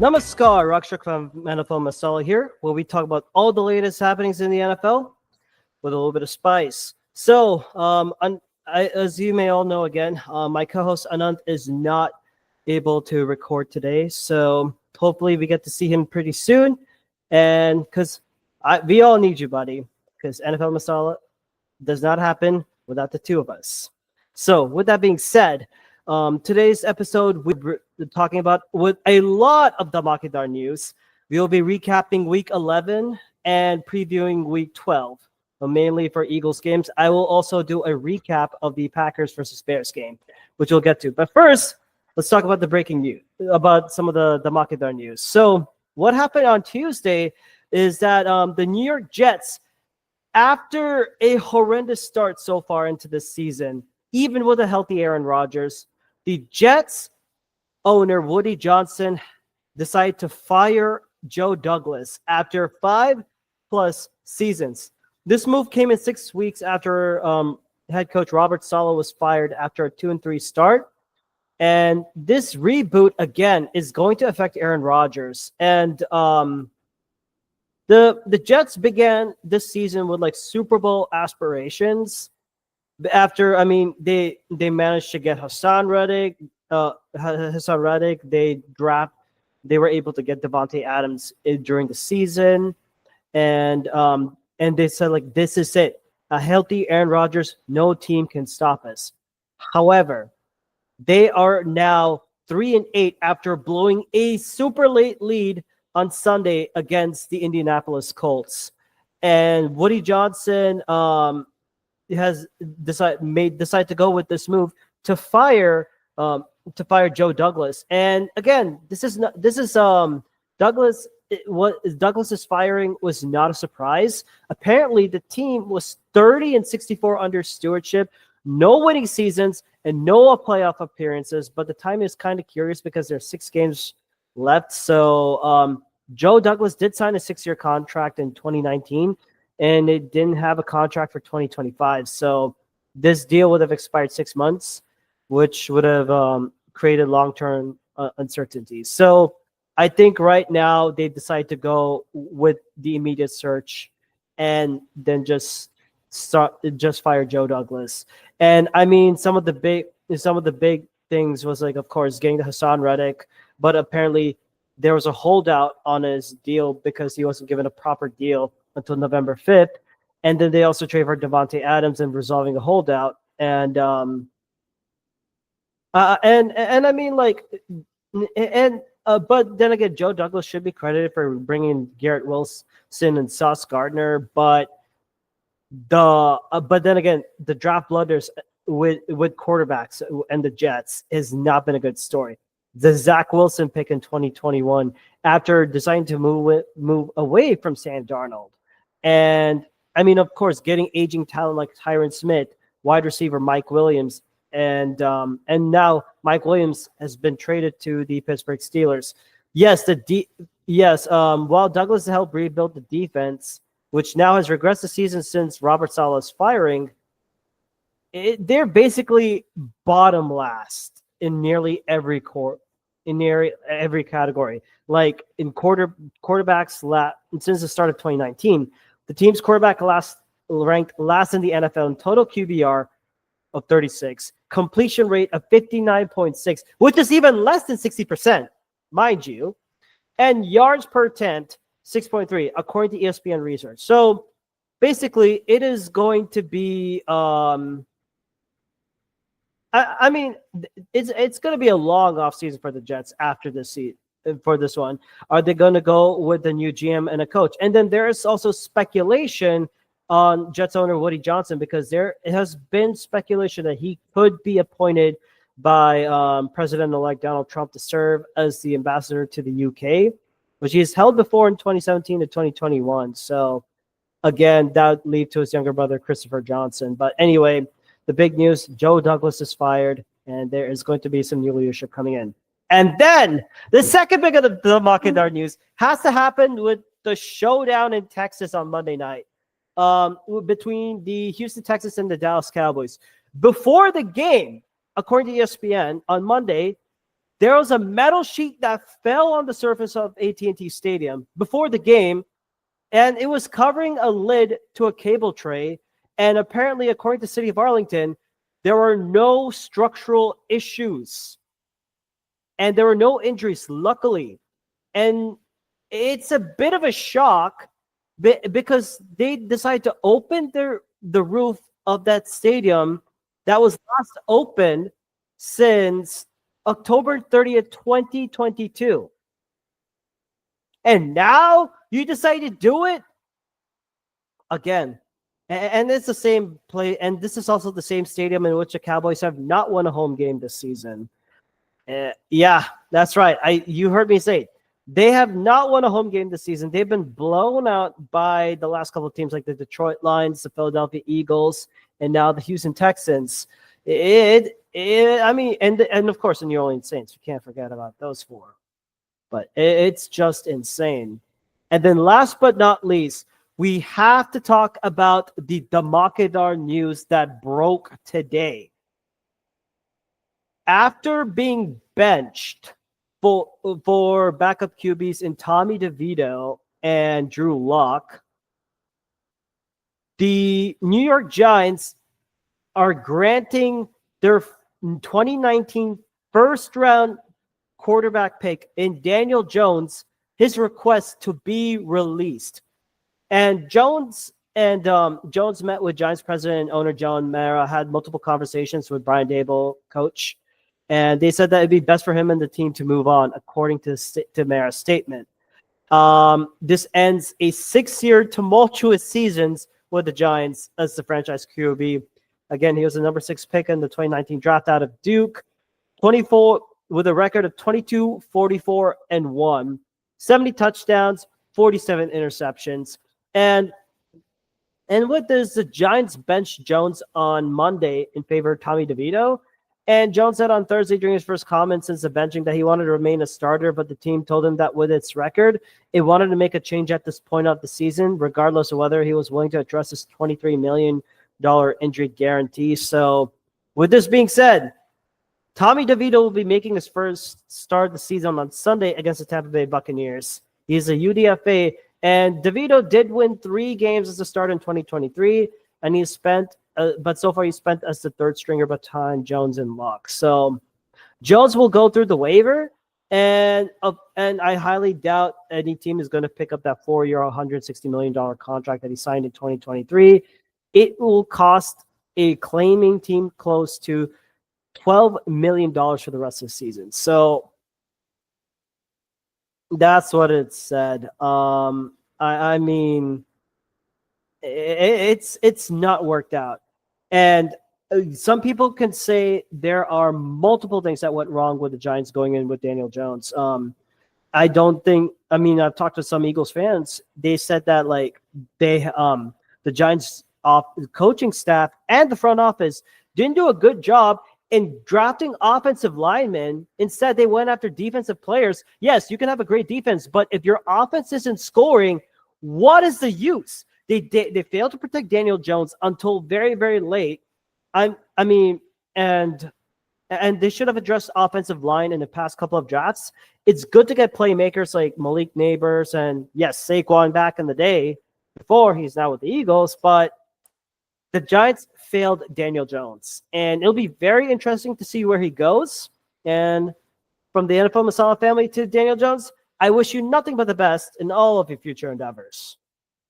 Namaskar, Rakshak from NFL Masala here, where we talk about all the latest happenings in the NFL with a little bit of spice. So, as you may all know, again, my co-host Anant is not able to record today, so hopefully we get to see him pretty soon. And because we all need you, buddy, because NFL Masala does not happen without the two of us. So, with that being said, today's episode we're talking about with a lot of Damakidar news. We will be recapping Week 11 and previewing Week 12, mainly for Eagles games. I will also do a recap of the Packers versus Bears game, which we'll get to. But first, let's talk about the breaking news, about some of the Damakidar news. So, what happened on Tuesday is that the New York Jets, after a horrendous start so far into this season, even with a healthy Aaron Rodgers, the Jets owner Woody Johnson decided to fire Joe Douglas after 5+ seasons. This move came in 6 weeks after head coach Robert Saleh was fired after a 2-3 start. And this reboot, again, is going to affect Aaron Rodgers. And the Jets began this season with like Super Bowl aspirations. After, they managed to get Hassan Reddick. They were able to get Devontae Adams during the season, and they said like, this is it, a healthy Aaron Rodgers, no team can stop us. However, they are now 3-8 after blowing a super late lead on Sunday against the Indianapolis Colts, and Woody Johnson has decided to go with this move to fire Joe Douglas. And again, Douglas. Douglas's firing was not a surprise. Apparently, the team was 30-64 under stewardship, no winning seasons and no playoff appearances. But the time is kind of curious because there's 6 games left. So Joe Douglas did sign a 6-year contract in 2019. And it didn't have a contract for 2025. So this deal would have expired 6 months, which would have created long-term uncertainty. So I think right now they decide to go with the immediate search and then just fire Joe Douglas. And some of the big things was like, of course, getting the Hassan Reddick, but apparently there was a holdout on his deal because he wasn't given a proper deal until November 5th. And then they also traded for Devontae Adams and resolving a holdout. And but then again, Joe Douglas should be credited for bringing Garrett Wilson and Sauce Gardner. But then again, the draft blunders with quarterbacks and the Jets has not been a good story. The Zach Wilson pick in 2021 after deciding to move away from Sam Darnold. And of course, getting aging talent like Tyron Smith, wide receiver Mike Williams, and now Mike Williams has been traded to the Pittsburgh Steelers. While Douglas helped rebuild the defense, which now has regressed the season since Robert Saleh's firing, they're basically bottom last in nearly every every category. Like in quarterbacks, since the start of 2019. The team's quarterback ranked last in the NFL in total QBR of 36, completion rate of 59.6, which is even less than 60%, mind you, and yards per attempt 6.3, according to ESPN research. So basically, it is going to be it's going to be a long offseason for the Jets after this season. For this one, are they going to go with the new GM and a coach? And then there is also speculation on Jets owner Woody Johnson, because there has been speculation that he could be appointed by President-elect Donald Trump to serve as the ambassador to the UK, which he has held before in 2017 to 2021. So again, that would lead to his younger brother, Christopher Johnson. But anyway, the big news, Joe Douglas is fired, and there is going to be some new leadership coming in. And then the second big of the Makidar news has to happen with the showdown in Texas on Monday night between the Houston Texans and the Dallas Cowboys. Before the game, according to ESPN, on Monday, There was a metal sheet that fell on the surface of AT&T Stadium before the game, and it was covering a lid to a cable tray. And apparently, according to the city of Arlington, there were no structural issues. And there were no injuries, luckily. And it's a bit of a shock because they decided to open the roof of that stadium that was last opened since October 30th, 2022. And now you decide to do it again. And it's the same play. And this is also the same stadium in which the Cowboys have not won a home game this season. Yeah, that's right. You heard me say they have not won a home game this season. They've been blown out by the last couple of teams like the Detroit Lions, the Philadelphia Eagles, and now the Houston Texans. And of course the New Orleans Saints. We can't forget about those four. But it's just insane. And then last but not least, we have to talk about the Damakidar news that broke today. After being benched for backup QBs in Tommy DeVito and Drew Lock, the New York Giants are granting their 2019 first-round quarterback pick in Daniel Jones his request to be released. And Jones met with Giants president and owner John Mara, had multiple conversations with Brian Daboll, coach, and they said that it'd be best for him and the team to move on, according to Mara's statement. This ends a 6-year tumultuous seasons with the Giants as the franchise QB. Again, he was the number 6 pick in the 2019 draft out of Duke, 24 with a record of 22, 44, and 1, 70 touchdowns, 47 interceptions. And with this, the Giants benched Jones on Monday in favor of Tommy DeVito. And Jones said on Thursday during his first comments since the benching that he wanted to remain a starter, but the team told him that with its record, it wanted to make a change at this point of the season, regardless of whether he was willing to address his $23 million injury guarantee. So with this being said, Tommy DeVito will be making his first start of the season on Sunday against the Tampa Bay Buccaneers. He's a UDFA, and DeVito did win 3 games as a starter in 2023, and he spent, but so far he spent as the third stringer behind Jones and Locke. So Jones will go through the waiver, and I highly doubt any team is going to pick up that 4-year, $160 million contract that he signed in 2023. It will cost a claiming team close to $12 million for the rest of the season. So that's what it said. I mean, it's not worked out. And some people can say there are multiple things that went wrong with the Giants going in with Daniel Jones. I don't think, I mean, I've talked to some Eagles fans. They said that like the Giants coaching staff and the front office didn't do a good job in drafting offensive linemen. Instead, they went after defensive players. Yes, you can have a great defense, but if your offense isn't scoring, what is the use? They failed to protect Daniel Jones until very, very late. I mean, and they should have addressed offensive line in the past couple of drafts. It's good to get playmakers like Malik Neighbors and, yes, Saquon back in the day before he's now with the Eagles, but the Giants failed Daniel Jones, and it'll be very interesting to see where he goes. And from the NFL Masala family to Daniel Jones, I wish you nothing but the best in all of your future endeavors.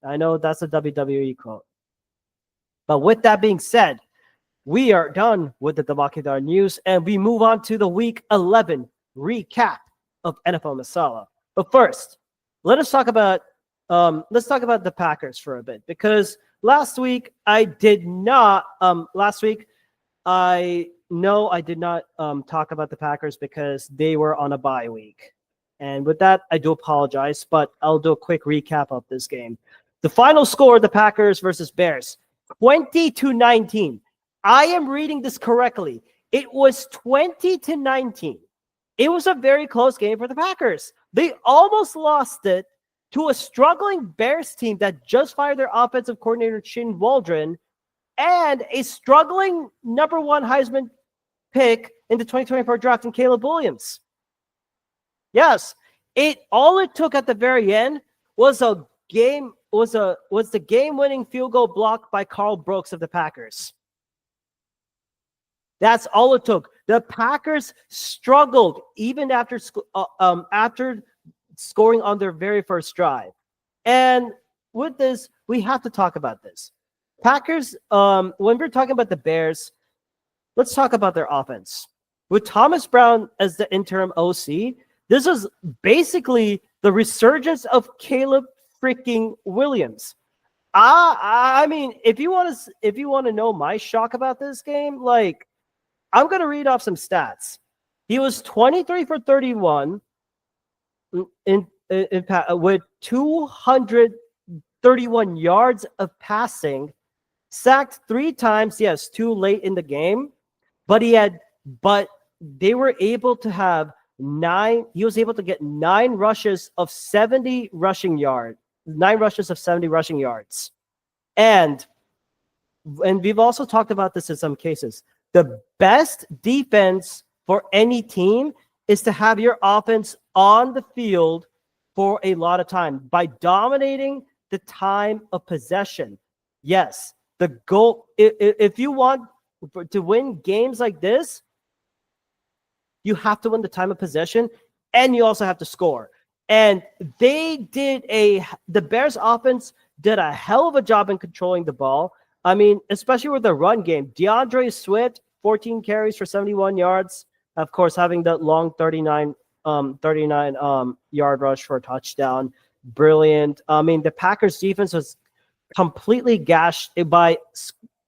I know that's a WWE quote. But with that being said, we are done with the Damakidar news, and we move on to the Week 11 recap of NFL Masala. But first, let's talk about the Packers for a bit, because last week I did not talk about the Packers because they were on a bye week. And with that, I do apologize, but I'll do a quick recap of this game. The final score, the Packers versus Bears, 20-19. I am reading this correctly. It was 20-19. It was a very close game for the Packers. They almost lost it to a struggling Bears team that just fired their offensive coordinator, Chin Waldron, and a struggling number 1 Heisman pick in the 2024 draft in Caleb Williams. Yes, it took at the very end was a game was the game-winning field goal blocked by Carl Brooks of the Packers. That's all it took. The Packers struggled even after scoring on their very first drive. And with this, we have to talk about this. Packers, when we're talking about the Bears, let's talk about their offense. With Thomas Brown as the interim OC, this is basically the resurgence of Caleb freaking Williams. I mean, if you want to know my shock about this game, like, I'm going to read off some stats. He was 23 for 31 with 231 yards of passing, sacked 3 times, yes, too late in the game, but they were able to have he was able to get 9 rushes of 70 rushing yards. And we've also talked about this in some cases. The best defense for any team is to have your offense on the field for a lot of time by dominating the time of possession. Yes, the goal, if you want to win games like this, you have to win the time of possession, and you also have to score. And the Bears offense did a hell of a job in controlling the ball. I mean, especially with the run game. DeAndre Swift, 14 carries for 71 yards. Of course, having that long 39 yard rush for a touchdown. Brilliant. I mean, the Packers defense was completely gashed by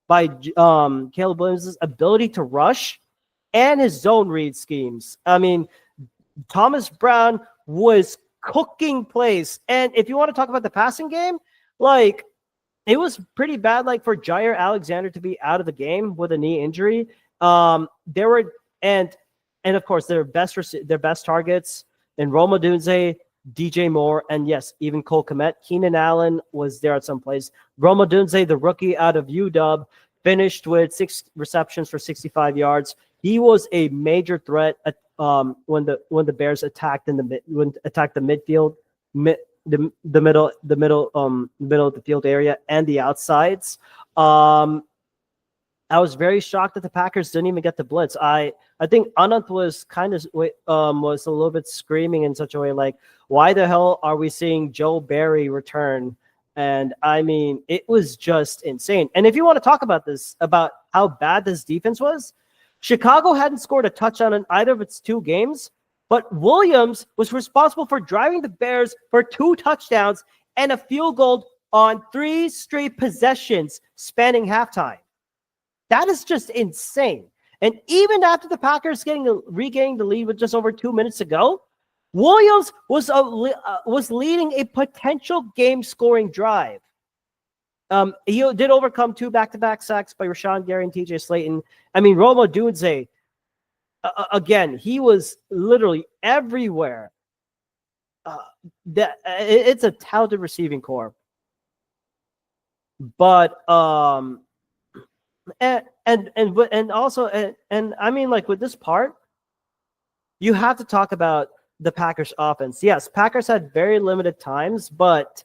Caleb Williams' ability to rush and his zone read schemes. I mean, Thomas Brown was cooking plays. And if you want to talk about the passing game, like, it was pretty bad, like, for Jair Alexander to be out of the game with a knee injury. There were and of course their best targets in Roma Dunze, DJ Moore, and yes, even Cole Kmet. Keenan Allen was there at some place. Roma Dunze, the rookie out of UW, finished with 6 receptions for 65 yards. He was a major threat at, when the Bears attacked the midfield, the middle of the field area and the outsides. I was very shocked that the Packers didn't even get the blitz. I think Anant was was a little bit screaming in such a way like, why the hell are we seeing Joe Barry return? And I mean, it was just insane. And if you want to talk about this, about how bad this defense was, Chicago hadn't scored a touchdown in either of its 2 games, but Williams was responsible for driving the Bears for 2 touchdowns and a field goal on 3 straight possessions spanning halftime. That is just insane. And even after the Packers regaining the lead with just over 2 minutes ago, Williams was leading a potential game-scoring drive. He did overcome 2 back-to-back sacks by Rashawn Gary and TJ Slayton. I mean, Roma Dunze, again, he was literally everywhere. It's a talented receiving corps. But and also I mean, like, with this part, you have to talk about the Packers offense. Yes, Packers had very limited times, but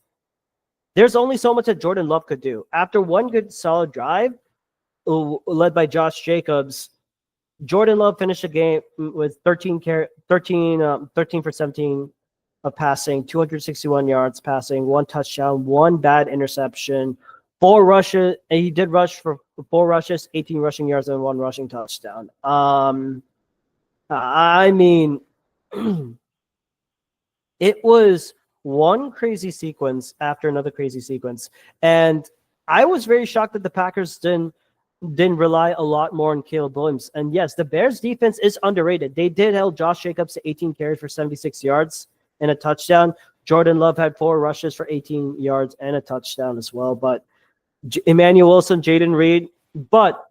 there's only so much that Jordan Love could do. After one good solid drive led by Josh Jacobs, Jordan Love finished the game with 13 for 17 of passing, 261 yards passing, 1 touchdown, 1 bad interception, 4 rushes. And he did rush for 4 rushes, 18 rushing yards, and 1 rushing touchdown. I mean, it was one crazy sequence after another crazy sequence. And I was very shocked that the Packers didn't rely a lot more on Caleb Williams. And yes, the Bears defense is underrated. They did held Josh Jacobs to 18 carries for 76 yards and a touchdown. Jordan Love had 4 rushes for 18 yards and a touchdown as well. But Emmanuel Wilson, Jaden Reed. But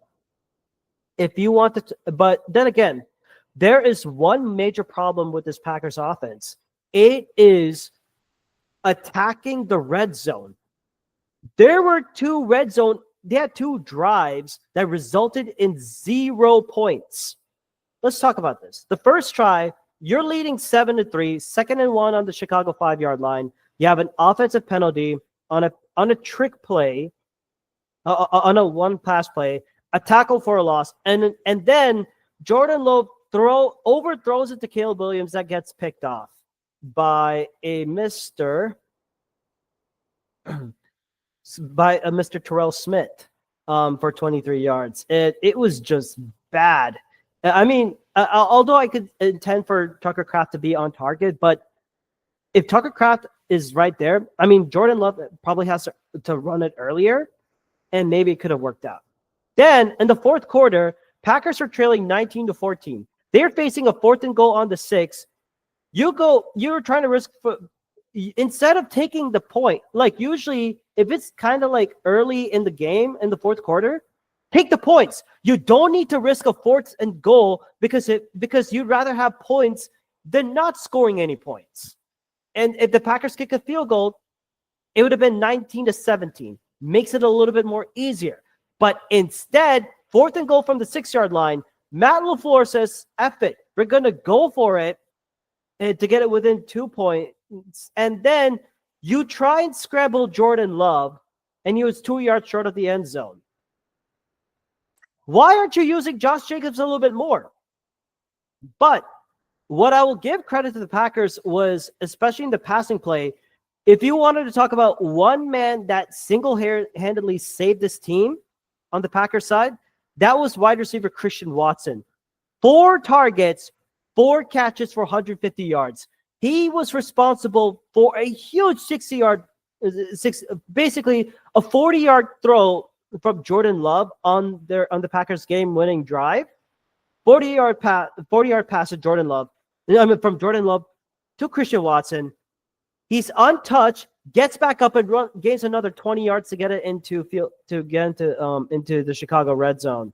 if you want to, but then again, there is one major problem with this Packers offense. It is attacking the red zone. There were 2 red zone. They had 2 drives that resulted in 0 points. Let's talk about this. The first try You're leading 7-3, 2nd-and-1 on the Chicago 5-yard line. You have an offensive penalty on a trick play, on a one pass play, a tackle for a loss, and then Jordan Love overthrows it to Caleb Williams that gets picked off by a Mr. Terrell Smith for 23 yards. It was just bad. I mean, although I could intend for Tucker Kraft to be on target, but if Tucker Kraft is right there, I mean, Jordan Love probably has to run it earlier, and maybe it could have worked out. Then in the fourth quarter, Packers are trailing 19-14. They're facing a 4th and goal on the 6. You're trying to risk instead of taking the point, like usually if it's kind of like early in the game in the fourth quarter, take the points. You don't need to risk a 4th and goal because you'd rather have points than not scoring any points. And if the Packers kick a field goal, it would have been 19-17. Makes it a little bit more easier. But instead, 4th and goal from the 6-yard line, Matt LaFleur says, F it. We're going to go for it to get it within 2 points. And then you try and scramble Jordan Love, and he was 2 yards short of the end zone. Why aren't you using Josh Jacobs a little bit more? But what I will give credit to the Packers was, especially in the passing play, if you wanted to talk about one man that single-handedly saved this team on the Packers side, that was wide receiver Christian Watson. 4 targets, 4 catches for 150 yards. He was responsible for a huge basically a 40-yard throw from Jordan Love on the Packers game-winning drive. 40-yard pass to Jordan Love. From Jordan Love to Christian Watson. He's untouched, gets back up and gains another 20 yards to get it into the Chicago red zone.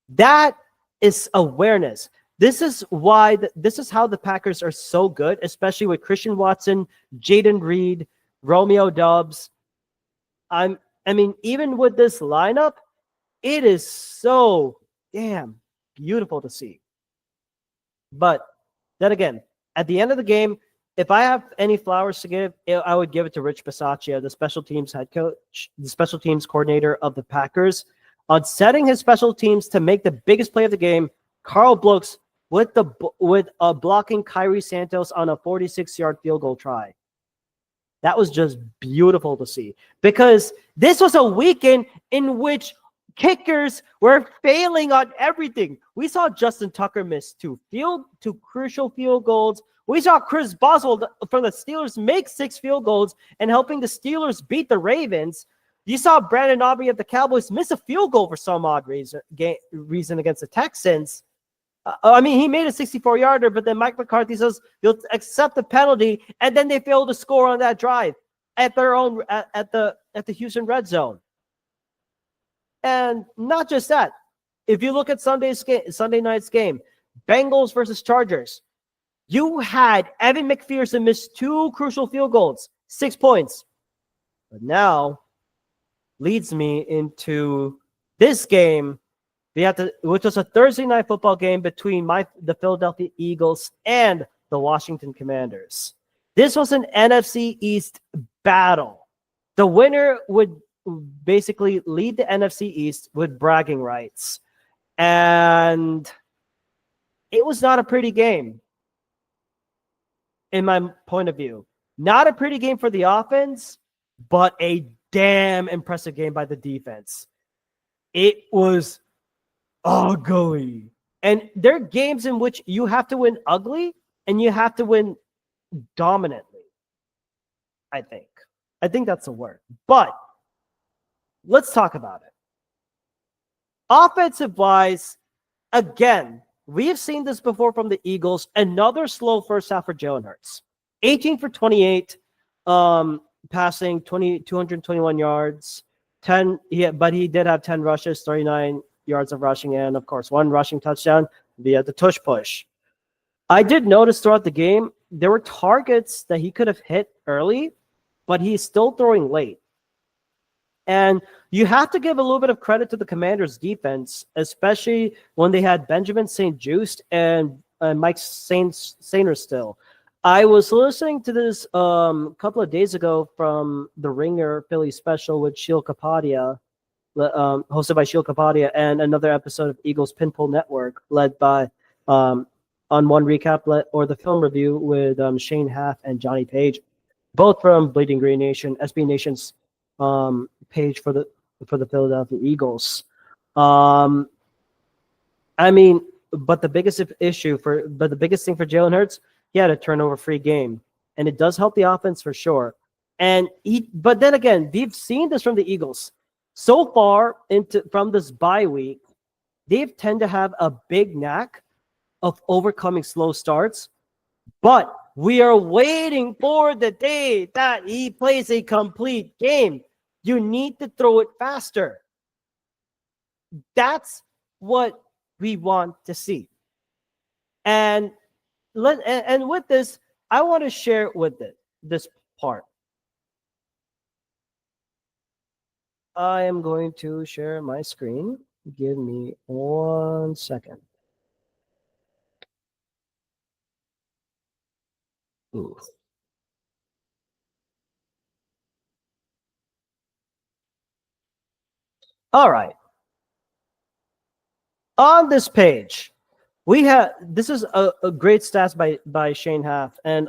That is awareness. This is how the Packers are so good, especially with Christian Watson, Jaden Reed, Romeo Doubs. I mean, even with this lineup, it is so damn beautiful to see. But then again, at the end of the game, if I have any flowers to give, I would give it to Rich Bisaccia, the special teams head coach, the special teams coordinator of the Packers, on setting his special teams to make the biggest play of the game. Carl Brooks with blocking Kyrie Santos on a 46-yard field goal try. That was just beautiful to see, because this was a weekend in which kickers were failing on everything. We saw Justin Tucker miss 2 crucial field goals. We saw Chris Boswell from the Steelers make 6 field goals and helping the Steelers beat the Ravens. You saw Brandon Aubrey of the Cowboys miss a field goal for some odd reason against the Texans. I mean, he made a 64-yarder, but then Mike McCarthy says he'll accept the penalty, and then they failed to score on that drive at the Houston red zone. And not just that. If you look at Sunday night's game, Bengals versus Chargers, you had Evan McPherson miss 2 crucial field goals, 6 points. But now leads me into this game, which was a Thursday night football game between the Philadelphia Eagles and the Washington Commanders. This was an NFC East battle. The winner would basically lead the NFC East with bragging rights. And it was not a pretty game, in my point of view. Not a pretty game for the offense, but a damn impressive game by the defense. It was ugly. And there are games in which you have to win ugly and you have to win dominantly, I think. I think that's the word. But let's talk about it. Offensive-wise, again, we have seen this before from the Eagles. Another slow first half for Jalen Hurts. 18 for 28, passing 221 yards. But he did have 10 rushes, 39 yards of rushing, and of course, 1 rushing touchdown via the tush push. I did notice throughout the game, there were targets that he could have hit early, but he's still throwing late. And you have to give a little bit of credit to the Commanders' defense, especially when they had Benjamin St. Juste and Mike Sainer still. I was listening to this couple of days ago from the Ringer Philly special with Sheil Kapadia, hosted by Sheil Kapadia, and another episode of Eagles Pinpool Network, led by on one recap or the film review with Shane Haff and Johnny Page, both from Bleeding Green Nation, SB Nation's page for the Philadelphia Eagles. I mean, but the biggest thing for Jalen Hurts, he had a turnover-free game, and it does help the offense for sure. But then again, we've seen this from the Eagles so far from this bye week. They tend to have a big knack of overcoming slow starts, but we are waiting for the day that he plays a complete game. You need to throw it faster. That's what we want to see. And with this, I want to share with this part. I am going to share my screen. Give me 1 second. Ooh. All right. On this page, this is a great stats by Shane Haff, and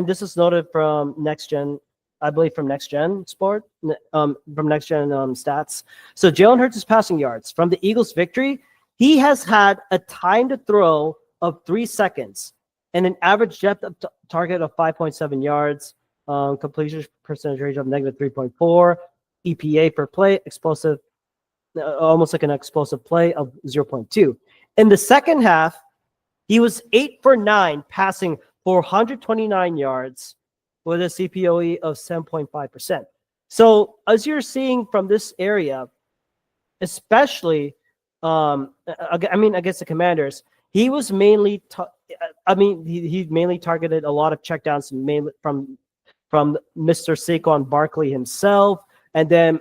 this is noted from Next Gen, I believe from Next Gen Sport, from Next Gen Stats. So Jalen Hurts' passing yards from the Eagles' victory, he has had a time to throw of 3 seconds and an average depth of target of 5.7 yards, completion percentage rate of -3.4, EPA per play, explosive, almost like an explosive play of 0.2. In the second half, he was 8 for 9, passing for 129 yards with a CPOE of 7.5%. So as you're seeing from this area, especially, against the Commanders, he was mainly, he mainly targeted a lot of checkdowns, mainly from Mr. Saquon Barkley himself, and then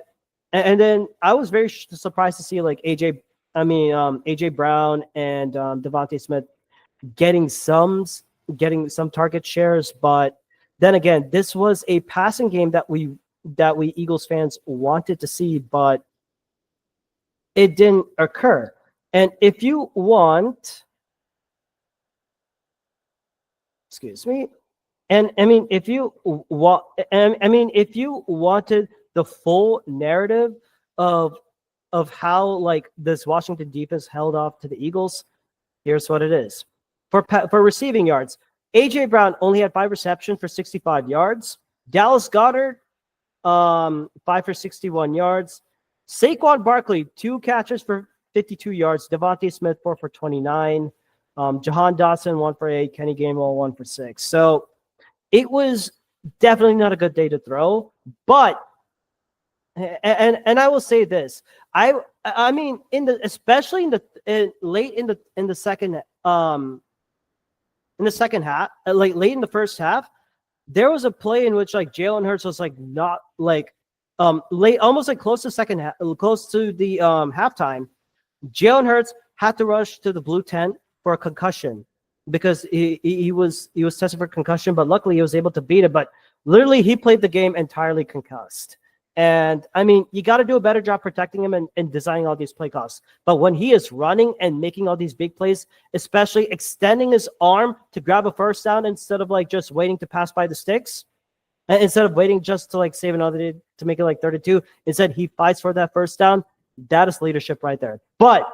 I was very surprised to see like AJ Brown and Devontae Smith getting some target shares, but then again, this was a passing game that we Eagles fans wanted to see, but it didn't occur. And if you want, excuse me, and if you wanted the full narrative of how like this Washington defense held off to the Eagles, here's what it is. For receiving yards, AJ Brown only had 5 receptions for 65 yards. Dallas Goedert, 5 for 61 yards. Saquon Barkley, 2 catches for 52 yards. Devontae Smith, 4 for 29. Jahan Dotson, 1 for 8. Kenny Gainwell, 1 for 6. So it was definitely not a good day to throw. But and I will say this, I mean especially late in the second half, like late in the first half, there was a play in which like Jalen Hurts was like not like late, almost like close to the halftime. Jalen Hurts had to rush to the blue tent for a concussion because he was tested for concussion, but luckily he was able to beat it. But literally, he played the game entirely concussed. And I mean, you got to do a better job protecting him and designing all these play calls. But when he is running and making all these big plays, especially extending his arm to grab a first down instead of like just waiting to pass by the sticks, and instead of waiting just to like save another to make it like 32, instead he fights for that first down. That is leadership right there. But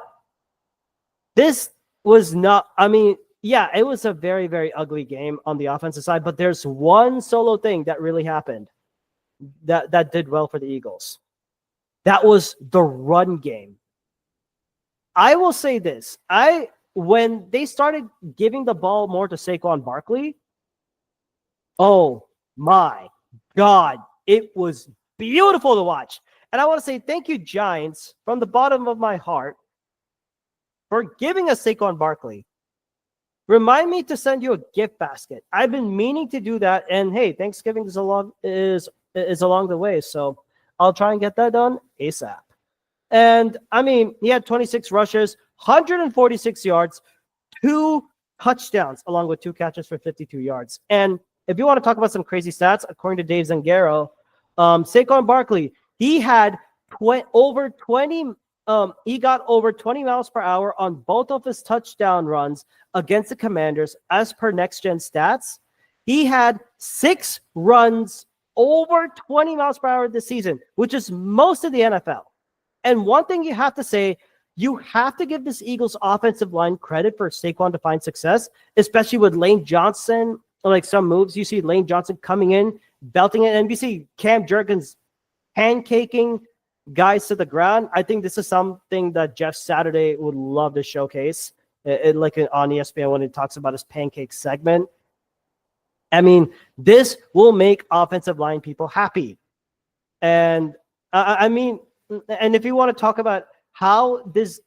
this was not, I mean, yeah, it was a very, very ugly game on the offensive side, but there's one solo thing that really happened that did well for the Eagles. That was the run game. I will say this. When they started giving the ball more to Saquon Barkley, oh my God, it was beautiful to watch. And I want to say thank you, Giants, from the bottom of my heart, for giving us Saquon Barkley. Remind me to send you a gift basket. I've been meaning to do that, and hey, Thanksgiving is along the way, so I'll try and get that done ASAP. And I mean, he had 26 rushes, 146 yards, 2 touchdowns, along with 2 catches for 52 yards. And if you want to talk about some crazy stats, according to Dave Zangaro, Saquon Barkley, he had over 20. He got over 20 miles per hour on both of his touchdown runs against the Commanders, as per Next Gen Stats. He had 6 runs over 20 miles per hour this season, which is most of the NFL. And one thing you have to say, you have to give this Eagles offensive line credit for Saquon to find success, especially with Lane Johnson. Like some moves, you see Lane Johnson coming in, belting it, and you see Cam Jurgens pancaking guys to the ground. I think this is something that Jeff Saturday would love to showcase, like on ESPN when he talks about his pancake segment. I mean, this will make offensive line people happy. And I mean, and if you want to talk about how this,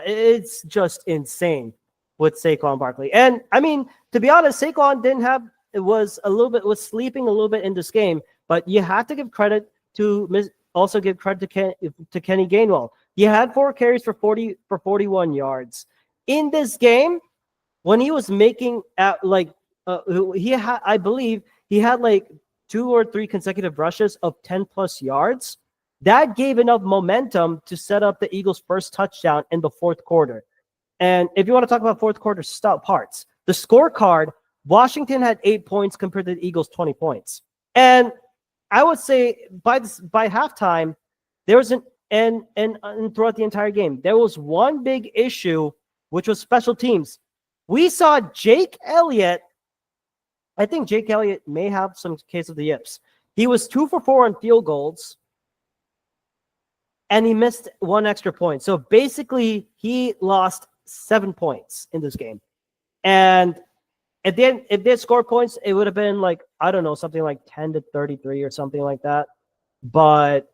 it's just insane with Saquon Barkley. And I mean, to be honest, Saquon was sleeping a little bit in this game, but you have to give credit to also give credit to Kenny Gainwell. He had 4 carries for 41 yards in this game. When he was making I believe he had like 2 or 3 consecutive rushes of 10 plus yards. That gave enough momentum to set up the Eagles' first touchdown in the 4th quarter. And if you want to talk about 4th quarter parts, the scorecard, Washington had 8 points compared to the Eagles' 20 points. And I would say by halftime, there was and throughout the entire game, there was one big issue, which was special teams. We saw Jake Elliott. I think Jake Elliott may have some case of the yips. He was 2 for 4 on field goals, and he missed 1 extra point. So basically, he lost 7 points in this game. And at the end, if they scored points, it would have been like, I don't know, something like 10-33 or something like that. But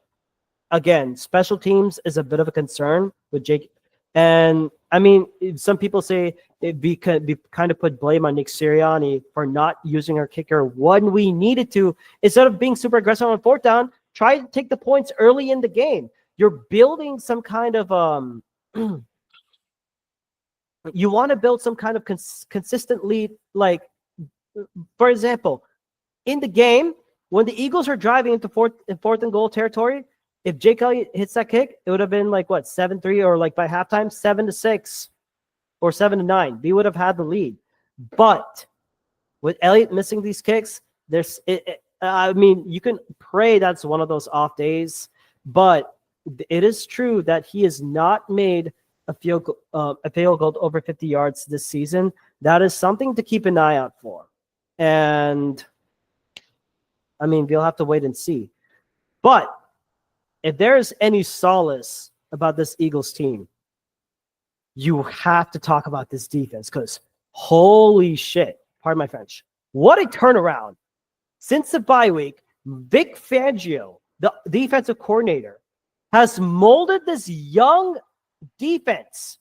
again, special teams is a bit of a concern with Jake. And I mean, some people say we kind of put blame on Nick Sirianni for not using our kicker when we needed to. Instead of being super aggressive on 4th down, try to take the points early in the game. You're building some kind of you want to build some kind of consistent lead. Like, for example, in the game, when the Eagles are driving into fourth and goal territory, if Jake Elliott hits that kick, it would have been like, what, 7-3, or like by halftime, 7-6 or 7-9. We would have had the lead. But with Elliott missing these kicks, I mean, you can pray that's one of those off days, but it is true that he has not made a field goal over 50 yards this season. That is something to keep an eye out for. And I mean, we'll have to wait and see. But if there is any solace about this Eagles team, you have to talk about this defense, because holy shit, pardon my French, what a turnaround. Since the bye week, Vic Fangio, the defensive coordinator, has molded this young defense,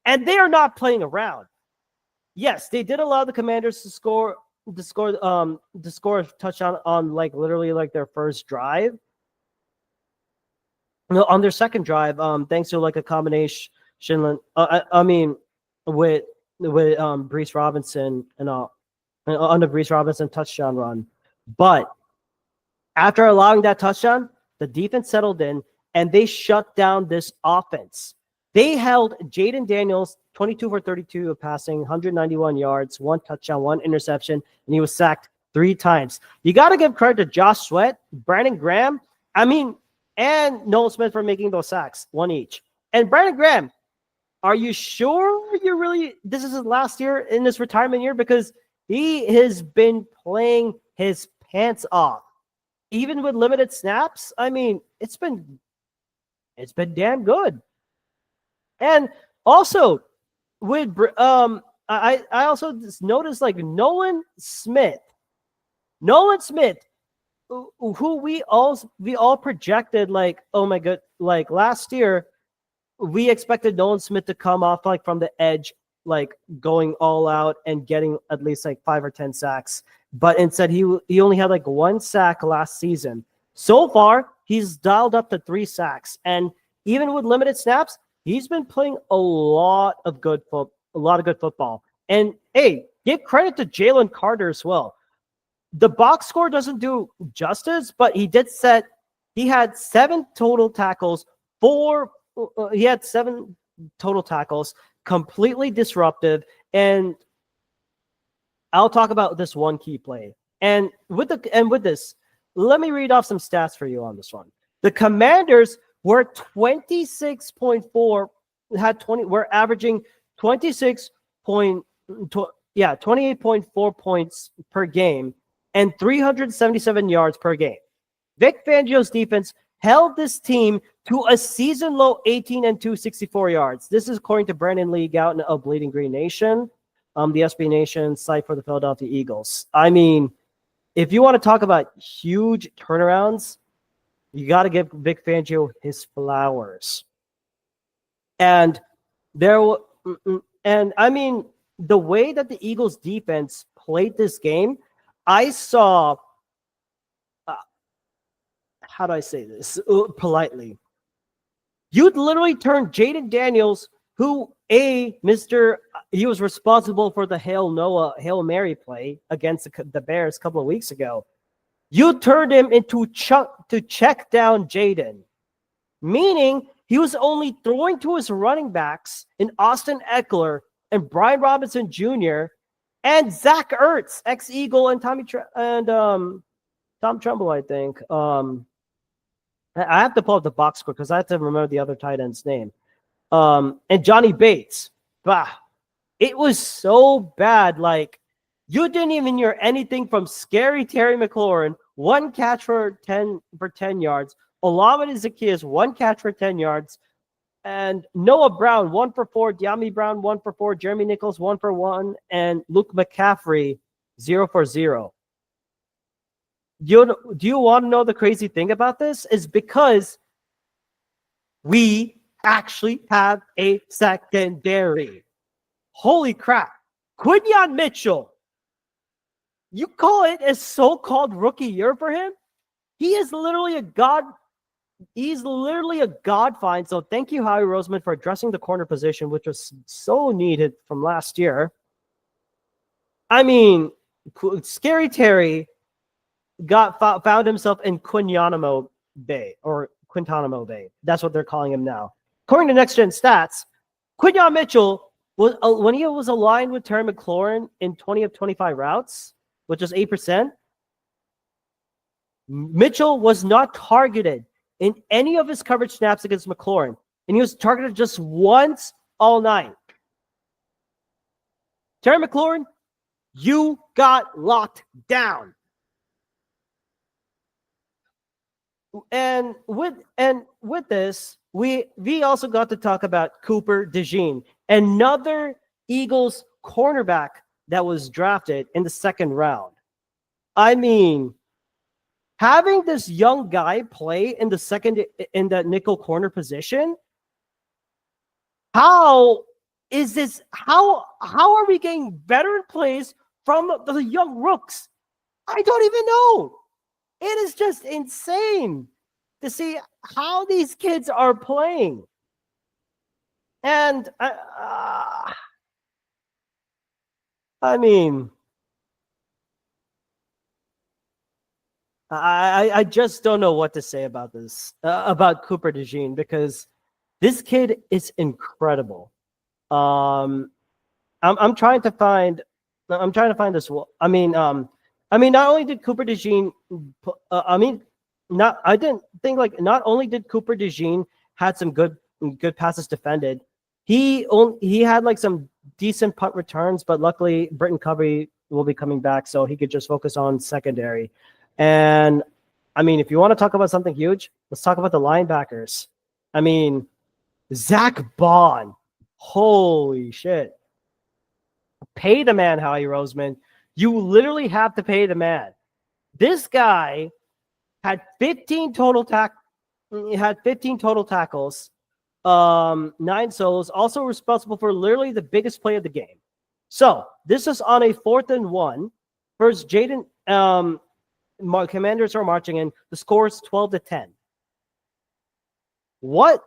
and they are not playing around. Yes, they did allow the Commanders to score a touchdown on like literally like their first drive. No, on their second drive, thanks to like a combination. I mean, with Brees Robinson and on the Brees Robinson touchdown run, but after allowing that touchdown, the defense settled in and they shut down this offense. They held Jaden Daniels 22 for 32 of passing, 191 yards, 1 touchdown, 1 interception, and he was sacked 3 times. You got to give credit to Josh Sweat, Brandon Graham, and Nolan Smith for making those sacks, 1 each. And Brandon Graham, are you sure this is his last year in this retirement year? Because he has been playing his pants off, even with limited snaps. I mean, it's been damn good. And also with I also just noticed like Nolan Smith, who we all projected like, oh my god, like last year we expected Nolan Smith to come off like from the edge, like going all out and getting at least like 5 or 10 sacks, but instead he only had like 1 sack last season. So far, he's dialed up to 3 sacks, and even with limited snaps, he's been playing a lot of good football. And hey, give credit to Jalen Carter as well. The box score doesn't do justice, but he had 7 total tackles, completely disruptive. And I'll talk about this one key play. And with this, let me read off some stats for you on this one. The Commanders were 26.4, we're averaging 28.4 points per game and 377 yards per game. Vic Fangio's defense held this team to a season-low 18 and 264 yards. This is according to Brandon Lee Gouton of Bleeding Green Nation, the SB Nation site for the Philadelphia Eagles. I mean, if you want to talk about huge turnarounds, you got to give Vic Fangio his flowers. And I mean, the way that the Eagles defense played this game, I saw, how do I say this politely? You'd literally turn Jaden Daniels, who he was responsible for the Hail Mary play against the Bears a couple of weeks ago. You turned him into to check down Jaden, meaning he was only throwing to his running backs in Austin Eckler and Brian Robinson Jr. and Zach Ertz, ex-Eagle, and Tom Tremble, I think. I have to pull up the box score because I have to remember the other tight end's name. And Johnny Bates. Bah, it was so bad. Like, you didn't even hear anything from Scary Terry McLaurin, 1 catch for 10 yards. Olamide Zaccheaus, 1 catch for 10 yards. And Noah Brown, 1 for 4. De'Ami Brown, 1 for 4. Jeremy Nichols, 1 for 1. And Luke McCaffrey, 0 for 0. Do you want to know the crazy thing about this? Is because we actually have a secondary. Holy crap. Quinyon Mitchell. You call it a so-called rookie year for him? He is literally a god. He's literally a god find. So thank you, Howie Roseman, for addressing the corner position, which was so needed from last year. I mean, Scary Terry found himself in Guantanamo Bay. That's what they're calling him now. According to Next Gen Stats, Quinyon Mitchell was when he was aligned with Terry McLaurin in 20 of 25 routes, which is 8%. Mitchell was not targeted in any of his coverage snaps against McLaurin, and he was targeted just once all night. Terry McLaurin, you got locked down. And with this, we also got to talk about Cooper DeJean, another Eagles cornerback that was drafted in the 2nd round. I mean, having this young guy play in the nickel corner position, how is this? How are we getting veteran plays from the young rooks? I don't even know. It is just insane to see how these kids are playing. And I mean, I just don't know what to say about this, about Cooper DeJean, because this kid is incredible. I'm trying to find this. I mean, not only did Cooper DeJean, not only did Cooper DeJean had some good passes defended, he had like some decent punt returns, but luckily Britton Covey will be coming back, so he could just focus on secondary. And I mean, if you want to talk about something huge, let's talk about the linebackers. I mean, Zach Bond, holy shit. Pay the man, Howie Roseman. You literally have to pay the man. This guy had 15 total tackles, 9 solos, also responsible for literally the biggest play of the game. So this is on a 4th and 1 versus Jaden Commanders are marching in. The score is 12-10. What?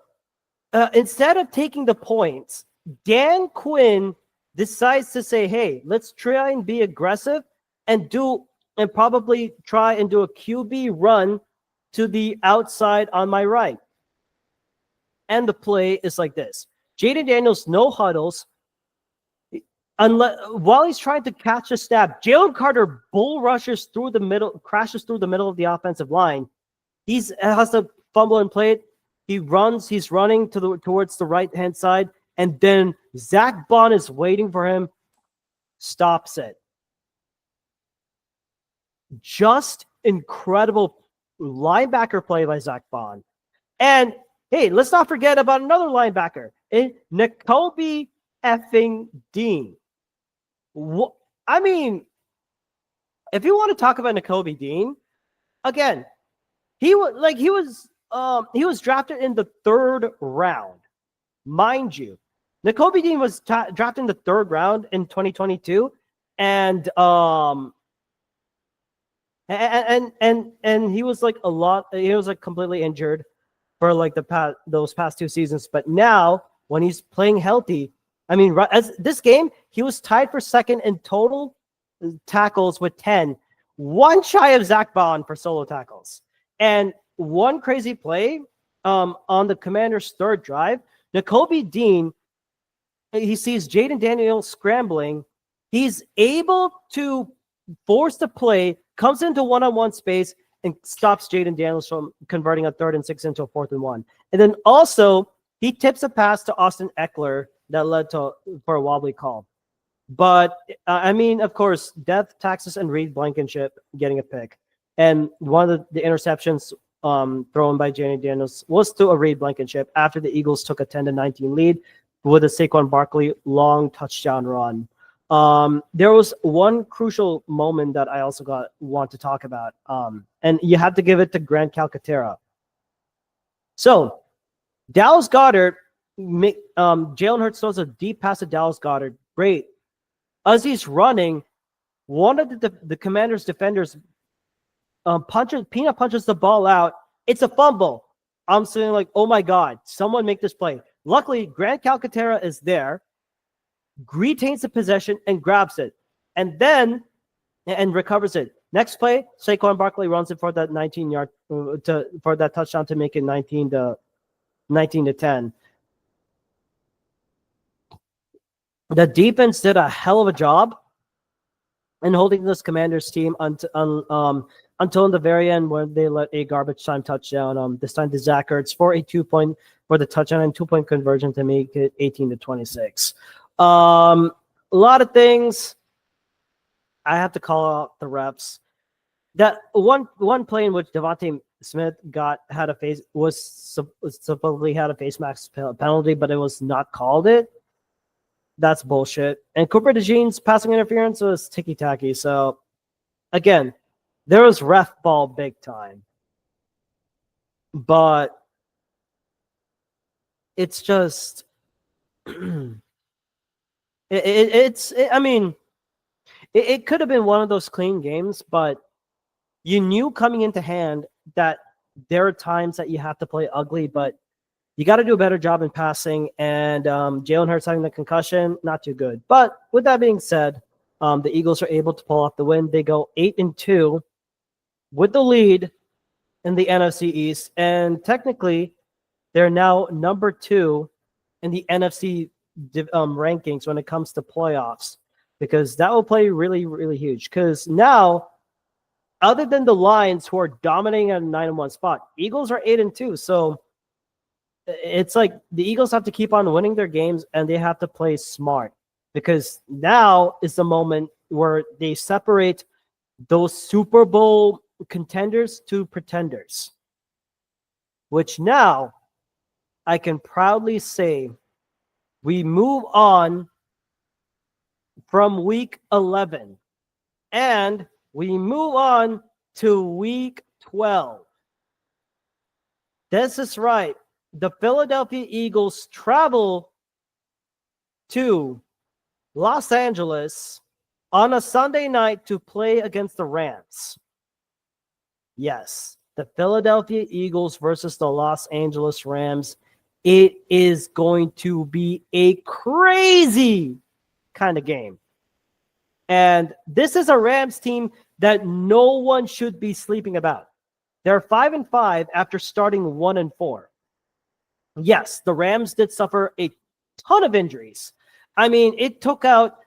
Instead of taking the points, Dan Quinn decides to say, hey, let's try and be aggressive and probably try and do a QB run to the outside on my right. And the play is like this. Jaden Daniels, no huddles. While he's trying to catch a snap, Jalen Carter bull rushes through the middle, crashes through the middle of the offensive line. He has to fumble and play it. He's running towards the right-hand side, and then Zach Bond is waiting for him, stops it. Just incredible linebacker play by Zach Bond. And hey, let's not forget about another linebacker, Nakobe effing Dean. I mean, if you want to talk about Nakobe Dean, again, he was drafted in the 3rd round, mind you. Nakobe Dean was drafted in the 3rd round in 2022, and he was like he was like completely injured for like those past 2 seasons. But now when he's playing healthy, I mean, as this game, he was tied for 2nd in total tackles with 10, one shy of Zach Bond for solo tackles. And one crazy play on the Commanders' 3rd drive, Nakobe Dean, he sees Jaden Daniels scrambling. He's able to force the play, comes into one-on-one space, and stops Jaden Daniels from converting a 3rd and 6 into a 4th and 1. And then also, he tips a pass to Austin Eckler that led for a wobbly call. But, I mean, of course, death, taxes, and Reed Blankenship getting a pick. And one of the interceptions thrown by Jaden Daniels was to a Reed Blankenship after the Eagles took a 10-19 lead with a Saquon Barkley long touchdown run. There was one crucial moment that I also want to talk about, and you have to give it to Grant Calcaterra. So, Dallas Goedert, Jalen Hurts throws a deep pass to Dallas Goedert. Great. As he's running, one of the Commanders' defenders peanut punches the ball out. It's a fumble. I'm saying like, oh my God, someone make this play. Luckily, Grant Calcaterra is there, retains the possession and grabs it, and then recovers it. Next play, Saquon Barkley runs it for that 19-yard for that touchdown to make it 19-10. The defense did a hell of a job in holding this Commanders team until in the very end when they let a garbage time touchdown. This time to Zach Ertz for a 2-point for the touchdown and 2-point conversion to make it 18-26. A lot of things. I have to call out the refs. That one play in which Devontae Smith supposedly had a face mask penalty, but it was not called it. That's bullshit. And Cooper DeJean's passing interference was ticky-tacky. So, again, there was ref ball big time. But it's just... It could have been one of those clean games, but you knew coming into hand that there are times that you have to play ugly, but you got to do a better job in passing. And Jalen Hurts having the concussion, not too good. But with that being said, the Eagles are able to pull off the win. They go 8-2 with the lead in the NFC East, and technically, they're now number 2 in the NFC rankings when it comes to playoffs, because that will play really, really huge. Because now, other than the Lions, who are dominating at a 9-1 spot, Eagles are 8-2. So it's like the Eagles have to keep on winning their games, and they have to play smart, because now is the moment where they separate those Super Bowl contenders to pretenders, which now I can proudly say we move on from week 11 and we move on to week 12. This is right. The Philadelphia Eagles travel to Los Angeles on a Sunday night to play against the Rams. Yes, the Philadelphia Eagles versus the Los Angeles Rams. It is going to be a crazy kind of game. And this is a Rams team that no one should be sleeping about. They're 5-5 after starting 1-4. Yes, the Rams did suffer a ton of injuries. I mean, it took out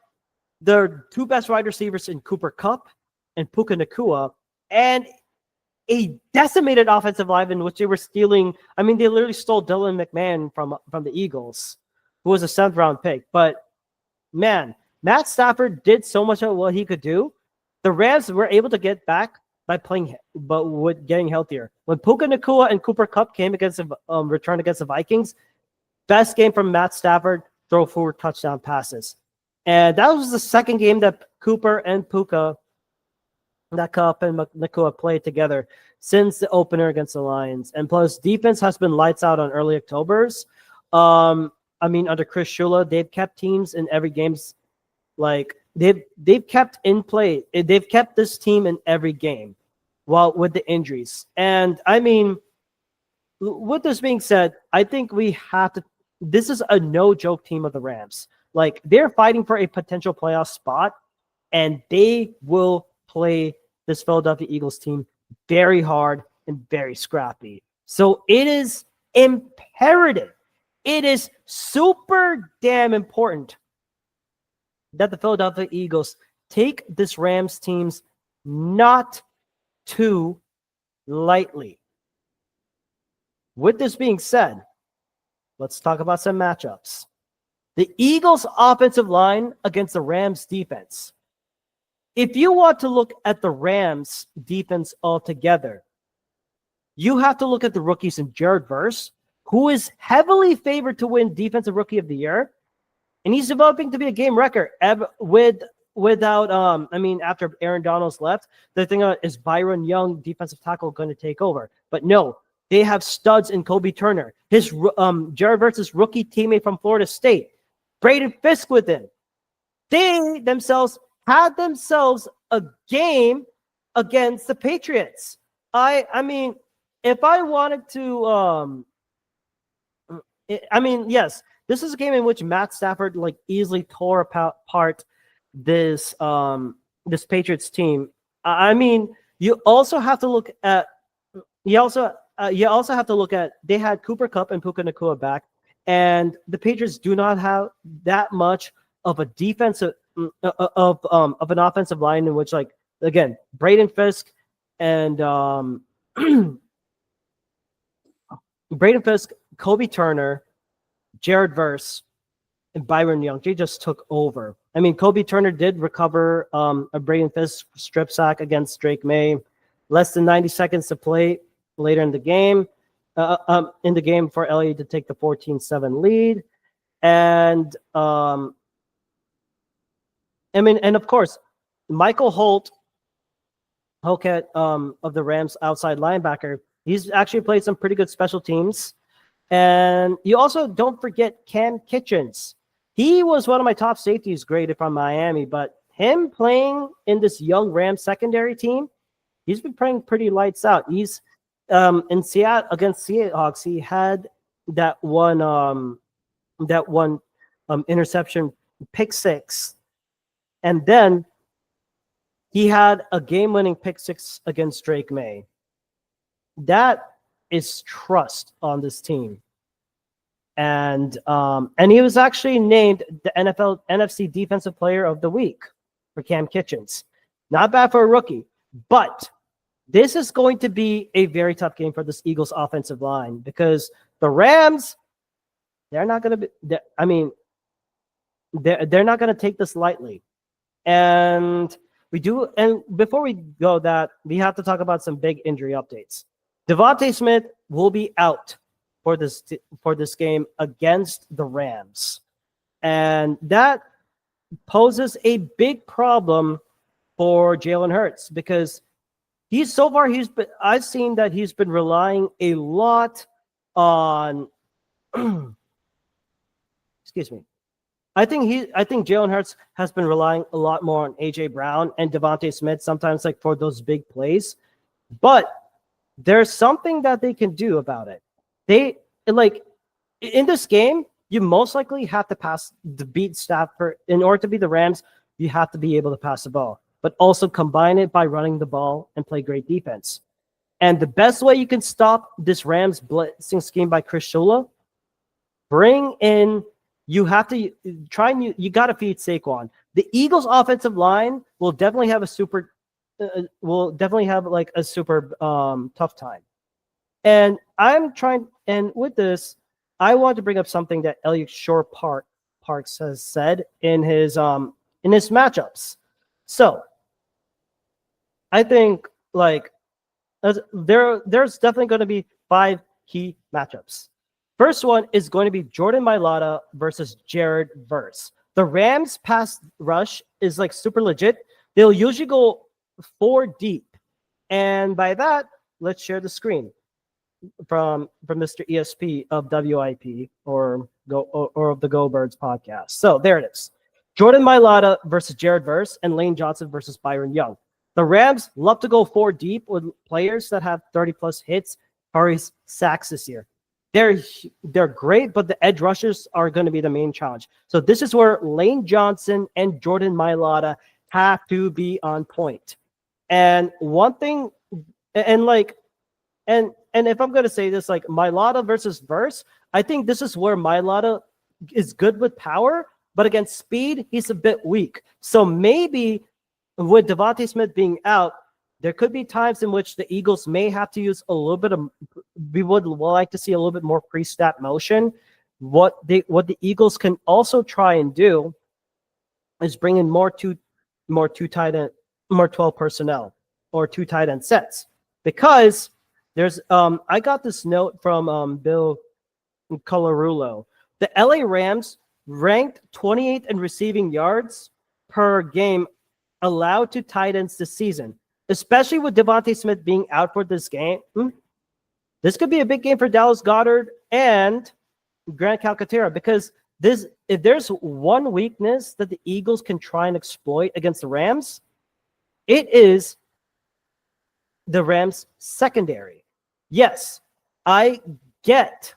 their two best wide receivers in Cooper Kupp and Puka Nacua, and a decimated offensive line in which they were stealing. I mean, they literally stole Dylan McMahon from the Eagles, who was a 7th round pick. But man, Matt Stafford did so much of what he could do. The Rams were able to get back by playing, but with getting healthier. When Puka Nacua and Cooper Kupp came against the return against the Vikings, best game from Matt Stafford, throw 4 touchdown passes. And that was the second game that Cooper and Puka, that Kupp and Nacua played together since the opener against the Lions. And plus, defense has been lights out on early Octobers. I mean, under Chris Shula, they've kept teams in every game's like they've kept in play. They've kept this team in every game, while with the injuries. And I mean, with this being said, I think we have to. This is a no joke team of the Rams. Like, they're fighting for a potential playoff spot, and they will play this Philadelphia Eagles team very hard and very scrappy. So it is imperative. It is super damn important that the Philadelphia Eagles take this Rams teams not too lightly. With this being said, let's talk about some matchups. The Eagles' offensive line against the Rams' defense. If you want to look at the Rams' defense altogether, you have to look at the rookies in Jared Verse, who is heavily favored to win Defensive Rookie of the Year, and he's developing to be a game wrecker. After Aaron Donald's left, the thing is Byron Young, defensive tackle, going to take over. But no, they have studs in Kobe Turner, his Jared Verse's rookie teammate from Florida State, Braden Fisk with him. They themselves had themselves a game against the Patriots. I mean, if I wanted to, yes, this is a game in which Matt Stafford easily tore apart this Patriots team. I mean, you also have to look at they had Cooper Kupp and Puka Nacua back, and the Patriots do not have that much of a defensive of an offensive line in which, again, Braden Fisk and Kobe Turner, Jared Verse, and Byron Young, they just took over. I mean, Kobe Turner did recover a Braden Fisk strip sack against Drake May. Less than 90 seconds to play later in the game for LA to take the 14-7 lead. And and of course, Michael Holket of the Rams outside linebacker, he's actually played some pretty good special teams. And you also don't forget Cam Kitchens. He was one of my top safeties graded from Miami, but him playing in this young Rams secondary team, he's been playing pretty lights out. He's in Seattle against Seahawks, he had that one interception, pick six, and then he had a game-winning pick six against Drake May. That is trust on this team. And he was actually named the NFL NFC Defensive Player of the Week for Cam Kitchens. Not bad for a rookie, but this is going to be a very tough game for this Eagles offensive line because the Rams, they're not going to be, they're not going to take this lightly. And before we go that, we have to talk about some big injury updates. Devontae Smith will be out for this game against the Rams. And that poses a big problem for Jalen Hurts because I've seen that he's been relying a lot on excuse me. I think Jalen Hurts has been relying a lot more on AJ Brown and Devontae Smith sometimes for those big plays. But there's something that they can do about it. They like in this game, you most likely have to pass the beat Stafford. In order to beat the Rams, you have to be able to pass the ball, but also combine it by running the ball and play great defense. And the best way you can stop this Rams blitzing scheme by Chris Shula, bring in, you have to try and you got to feed Saquon. The Eagles' offensive line will definitely have a super tough time. And I'm trying, and with this, I want to bring up something that Elliot Shore Parks has said in his matchups. So I think there's definitely going to be 5 key matchups. First one is going to be Jordan Mailata versus Jared Verse. The Rams pass rush is like super legit. They'll usually go 4 deep. And by that, let's share the screen from Mr. ESP of WIP or of the Go Birds podcast. So there it is. Jordan Mailata versus Jared Verse and Lane Johnson versus Byron Young. The Rams love to go 4 deep with players that have 30-plus hits or sacks this year. They're great, but the edge rushers are going to be the main challenge. So this is where Lane Johnson and Jordan Mailata have to be on point. And one thing, and if I'm going to say this, like Mailata versus Verse, I think this is where Mailata is good with power, but against speed, he's a bit weak. So maybe with Devontae Smith being out, there could be times in which the Eagles may have to use a little bit of, we would like to see a little bit more pre-snap motion. What the Eagles can also try and do is bring in more 12 personnel or 2 tight end sets. Because there's I got this note from Bill Colarulo. The LA Rams ranked 28th in receiving yards per game allowed to tight ends this season, especially with Devontae Smith being out for this game. This could be a big game for Dallas Goedert and Grant Calcaterra, because if there's one weakness that the Eagles can try and exploit against the Rams, it is the Rams secondary. Yes, I get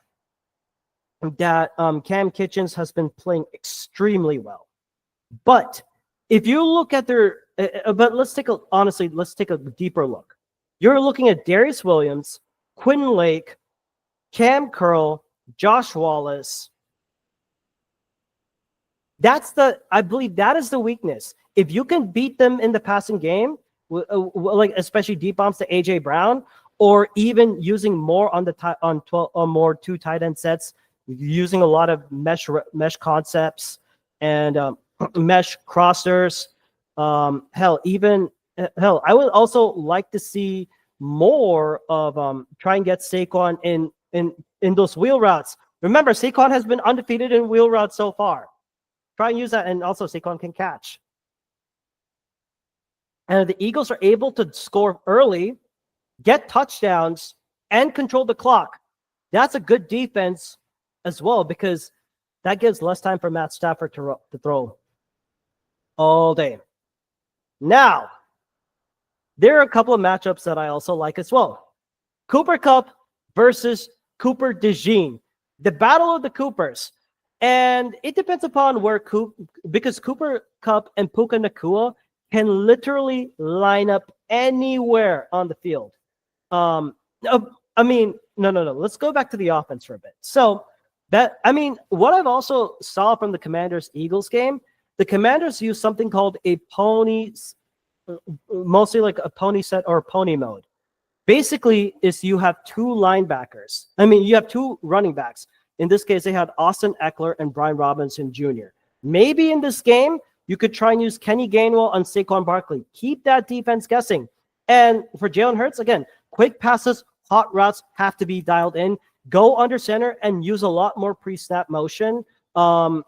that Cam Kitchens has been playing extremely well, but if you look at their, but let's take a deeper look. You're looking at Darius Williams, Quinn Lake, Cam Curl, Josh Wallace. I believe that is the weakness. If you can beat them in the passing game, like especially deep bombs to AJ Brown, or even using more on 12 or more 2 tight end sets, using a lot of mesh concepts and mesh crossers. I would also like to see more of try and get Saquon in those wheel routes. Remember, Saquon has been undefeated in wheel routes so far. Try and use that, and also Saquon can catch. And the Eagles are able to score early, get touchdowns, and control the clock. That's a good defense as well, because that gives less time for Matt Stafford to throw all day. Now, there are a couple of matchups that I also like as well. Cooper Kupp versus Cooper DeJean. The battle of the Coopers. And it depends upon because Cooper Kupp and Puka Nacua can literally line up anywhere on the field. No. Let's go back to the offense for a bit. So what I've also saw from the Commanders-Eagles game, the Commanders use something called a pony, mostly like a pony set or pony mode. Basically, is you have 2 linebackers. You have 2 running backs. In this case, they had Austin Eckler and Brian Robinson Jr. Maybe in this game, you could try and use Kenny Gainwell on Saquon Barkley. Keep that defense guessing. And for Jalen Hurts, again, quick passes, hot routes have to be dialed in. Go under center and use a lot more pre-snap motion. You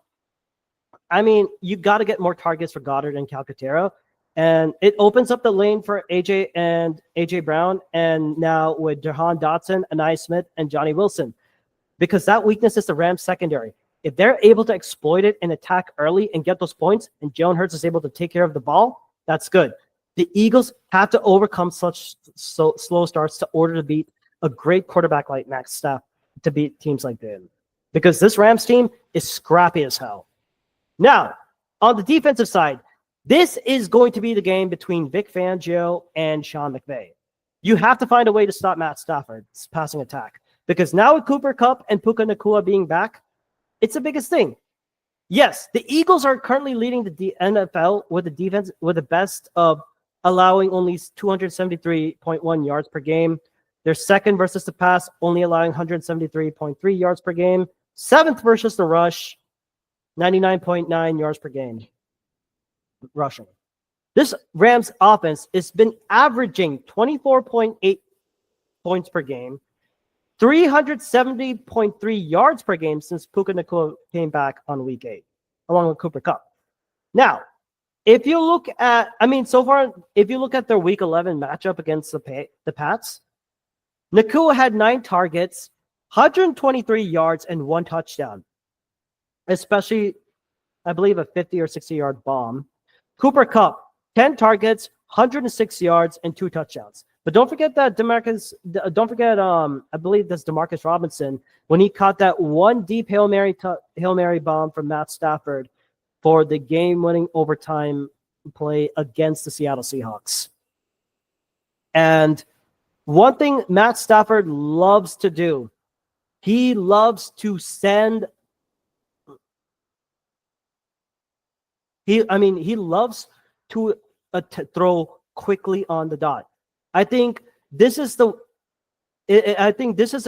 got to get more targets for Goddard and Calcaterra. And it opens up the lane for AJ Brown, and now with Jahan Dotson, Anai Smith, and Johnny Wilson. Because that weakness is the Rams secondary. If they're able to exploit it and attack early and get those points, and Jalen Hurts is able to take care of the ball, that's good. The Eagles have to overcome such slow starts to order to beat a great quarterback like Matt Stafford to beat teams like them. Because this Rams team is scrappy as hell. Now, on the defensive side, this is going to be the game between Vic Fangio and Sean McVay. You have to find a way to stop Matt Stafford's passing attack. Because now with Cooper Kupp and Puka Nacua being back, it's the biggest thing. Yes, the Eagles are currently leading the NFL with the defense with the best of allowing only 273.1 yards per game. They're second versus the pass, only allowing 173.3 yards per game. Seventh versus the rush, 99.9 yards per game rushing. This Rams offense has been averaging 24.8 points per game, 370.3 yards per game since Puka Nacua came back on week 8, along with Cooper Kupp. Now, if you look at, so far, if you look at their week 11 matchup against the Pats, Nacua had 9 targets, 123 yards, and 1 touchdown, especially, I believe, a 50 or 60-yard bomb. Cooper Kupp, 10 targets, 106 yards, and 2 touchdowns. But don't forget that I believe that's DeMarcus Robinson, when he caught that one deep Hail Mary bomb from Matt Stafford for the game-winning overtime play against the Seattle Seahawks. And one thing Matt Stafford loves to do, he loves to send. He loves to throw quickly on the dot. I think this is a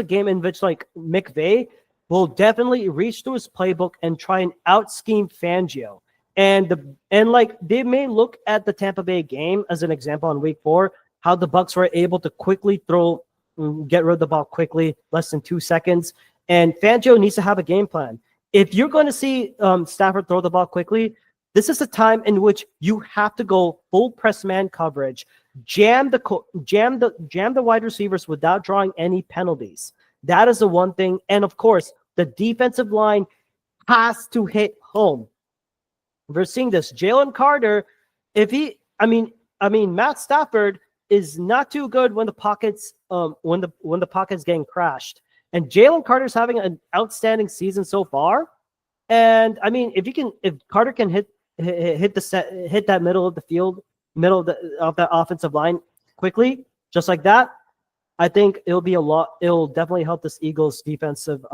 game in which like McVay will definitely reach through his playbook and try and out-scheme Fangio. And they may look at the Tampa Bay game as an example on week 4, how the Bucs were able to quickly get rid of the ball quickly, less than 2 seconds. And Fangio needs to have a game plan. If you're going to see Stafford throw the ball quickly, this is a time in which you have to go full press man coverage, jam the wide receivers without drawing any penalties. That is the one thing. And of course, the defensive line has to hit home. We're seeing this. Jalen Carter, Matt Stafford is not too good when the pockets getting crashed. And Jalen Carter's having an outstanding season so far. And if Carter can hit that middle of the field, of that offensive line quickly, just like that, I think it'll definitely help this Eagles defensive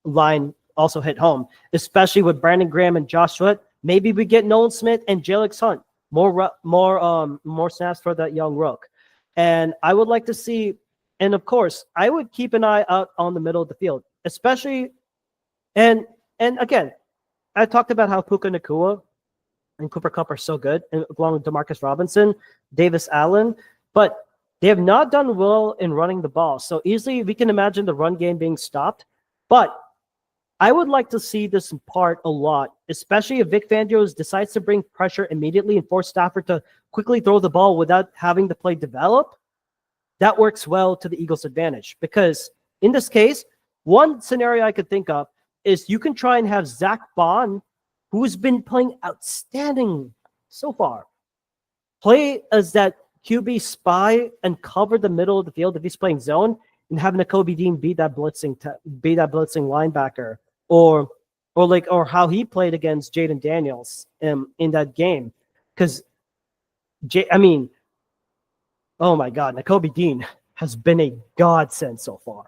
line also hit home, especially with Brandon Graham and Josh Sweat. Maybe we get Nolan Smith and Jalen Hunt, more snaps for that young rook. And I would like to see, and of course, I would keep an eye out on the middle of the field, especially, and again, I talked about how Puka Nacua and Cooper Kupp are so good, and along with DeMarcus Robinson, Davis Allen, but they have not done well in running the ball. So easily we can imagine the run game being stopped. But I would like to see this part a lot, especially if Vic Fangio decides to bring pressure immediately and force Stafford to quickly throw the ball without having the play develop. That works well to the Eagles' advantage, because in this case, one scenario I could think of is you can try and have Zach Bond, who's been playing outstanding so far, play as that QB spy and cover the middle of the field if he's playing zone, and having Nakobe Dean be that blitzing linebacker, or how he played against Jaden Daniels in that game, because oh my God, Nakobe Dean has been a godsend so far,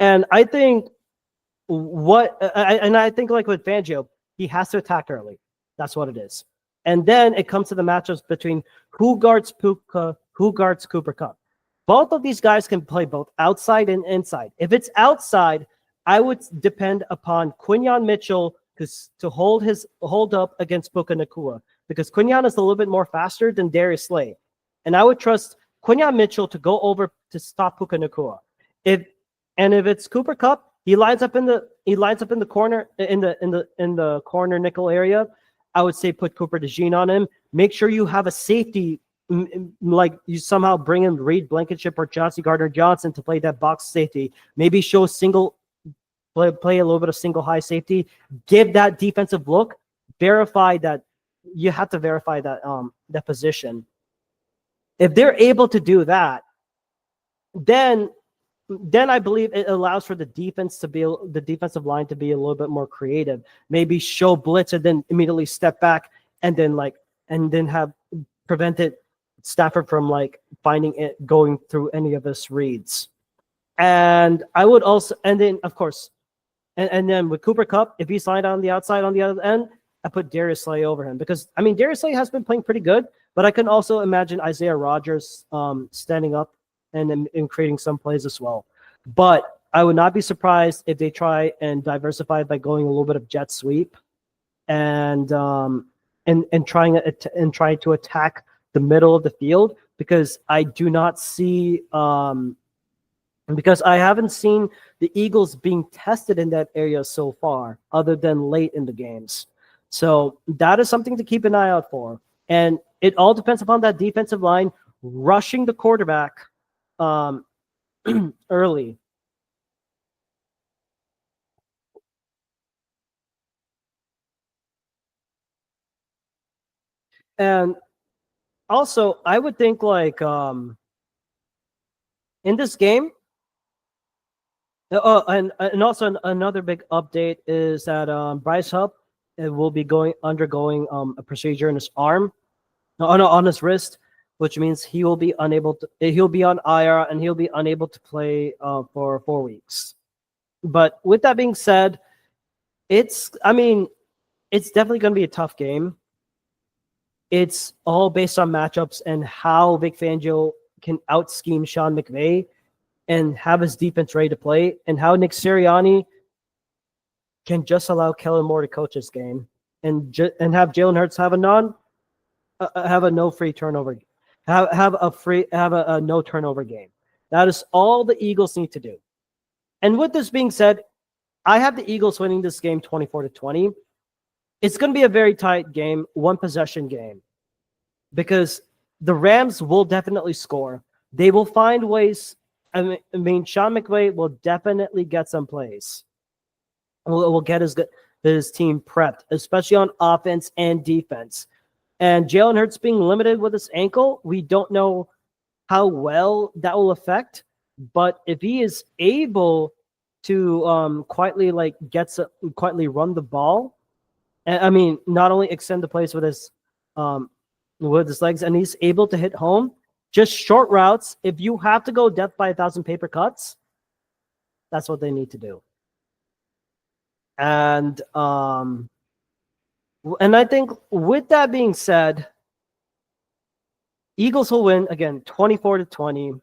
and I think I think like with Fangio, he has to attack early. That's what it is. And then it comes to the matchups between who guards Puka, who guards Cooper Kupp. Both of these guys can play both outside and inside. If it's outside, I would depend upon Quinyon Mitchell to hold up against Puka Nacua, because Quinyon is a little bit more faster than Darius Slay. And I would trust Quinyon Mitchell to go over to stop Puka Nacua. If it's Cooper Kupp, he lines up in the corner in the corner nickel area. I would say put Cooper DeJean on him. Make sure you have a safety, like you somehow bring in Reed Blankenship or Chauncey Gardner-Johnson to play that box safety. Maybe play a little bit of single high safety. Give that defensive look. Verify that you have to verify that position. If they're able to do that, then I believe it allows for the defensive line to be a little bit more creative. Maybe show blitz and then immediately step back and then have prevented Stafford from like finding it going through any of his reads. And I would also, and then of course, and then with Cooper Kupp, if he's lined on the outside on the other end, I put Darius Slay over him because I mean Darius Slay has been playing pretty good, but I can also imagine Isaiah Rodgers standing up and creating some plays as well. But I would not be surprised if they try and diversify by going a little bit of jet sweep and trying to attack the middle of the field because I do not see because I haven't seen the Eagles being tested in that area so far, other than late in the games. So that is something to keep an eye out for. And it all depends upon that defensive line rushing the quarterback early. And also, I would think like in this game, and also another big update is that Bryce Hupp will be undergoing a procedure in his arm, on his wrist, which means he'll be on IR and he'll be unable to play for 4 weeks. But with that being said, it's definitely going to be a tough game. It's all based on matchups and how Vic Fangio can out-scheme Sean McVay and have his defense ready to play, and how Nick Sirianni can just allow Kellen Moore to coach this game and have Jalen Hurts have a no turnover game. That is all the Eagles need to do. And with this being said, I have the Eagles winning this game 24-20. It's going to be a very tight game, one possession game, because the Rams will definitely score. They will find ways. I mean, Sean McVay will definitely get some plays. Will get his team prepped, especially on offense and defense. And Jalen Hurts being limited with his ankle, we don't know how well that will affect. But if he is able to quietly run the ball, and I mean, not only extend the plays with his legs, and he's able to hit home, just short routes. If you have to go death by 1,000 paper cuts, that's what they need to do. And I think with that being said, Eagles will win again 24-20.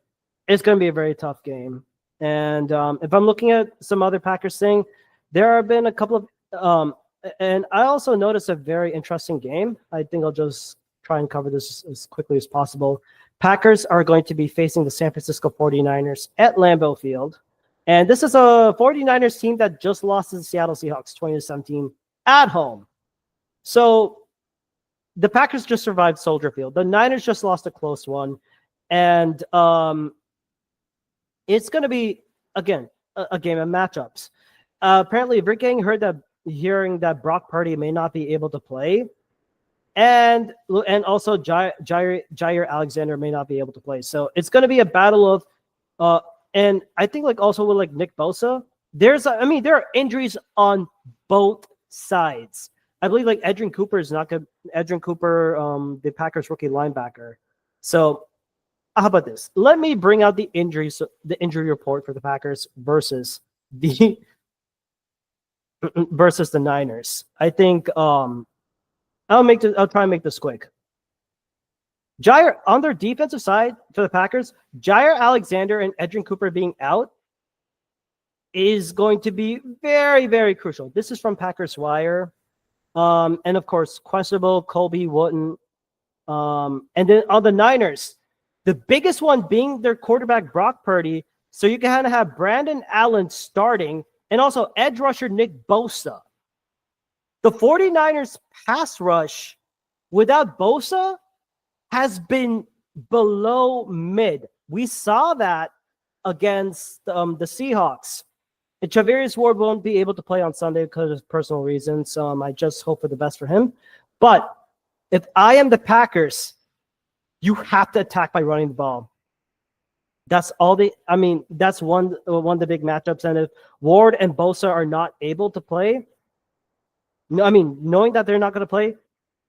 It's going to be a very tough game. And if I'm looking at some other Packers thing, there have been a couple of and I also noticed a very interesting game. I think I'll just try and cover this as quickly as possible. Packers are going to be facing the San Francisco 49ers at Lambeau Field. And this is a 49ers team that just lost to the Seattle Seahawks 20-17 at home. So the Packers just survived Soldier Field. The Niners just lost a close one. And it's going to be, again, a game of matchups. Apparently, Rick Gang hearing that Brock Purdy may not be able to play. And also Jair Alexander may not be able to play. So it's going to be a battle of and I think like also with like Nick Bosa, there are injuries on both sides. I believe like Edrin Cooper is not good. Edrin Cooper, the Packers rookie linebacker. So how about this? Let me bring out the injury report for the Packers versus the Niners. I think I'll try and make this quick. Jair, on their defensive side for the Packers, Jair Alexander and Edrin Cooper being out is going to be very, very crucial. This is from Packers Wire. And of course, questionable Colby Wooten. And then on the Niners, the biggest one being their quarterback, Brock Purdy. So you can kind of have Brandon Allen starting and also edge rusher Nick Bosa. The 49ers pass rush without Bosa has been below mid. We saw that against the Seahawks. And Charvarius Ward won't be able to play on Sunday because of personal reasons. I just hope for the best for him. But If I am the Packers, you have to attack by running the ball. That's all that's one of the big matchups. And if Ward and Bosa are not able to play, knowing that they're not going to play,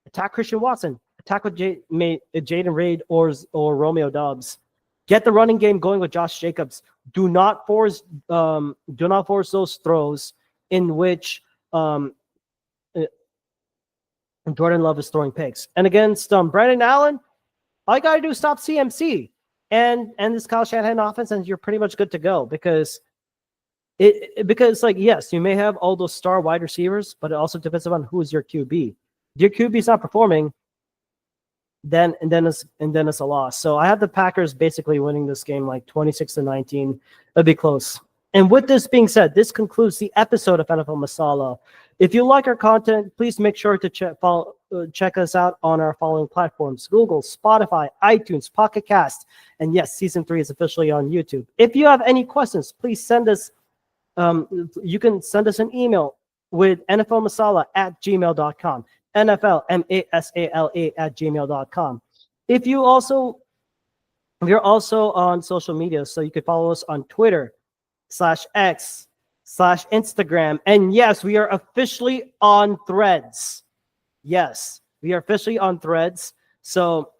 attack Christian Watson, attack with Jaden Reed or Romeo Doubs. Get the running game going with Josh Jacobs. Do not force those throws in which Jordan Love is throwing picks. And against Brandon Allen, all you gotta do is stop CMC and this Kyle Shanahan offense, and you're pretty much good to go. Because yes, you may have all those star wide receivers, but it also depends on who is your QB. If your QB is not performing, then it's a loss. So I have the Packers basically winning this game like 26-19. It'll be close. And with this being said, this concludes the episode of NFL Masala. If you like our content, please make sure to check us out on our following platforms: Google, Spotify, iTunes, Pocket Cast, and yes, Season 3 is officially on YouTube. If you have any questions, please send us. You can send us an email with nflmasala@gmail.com. nflmasala@gmail.com. If you're also on social media, so you can follow us on Twitter /X /Instagram. And yes, we are officially on Threads. Yes, we are officially on Threads. So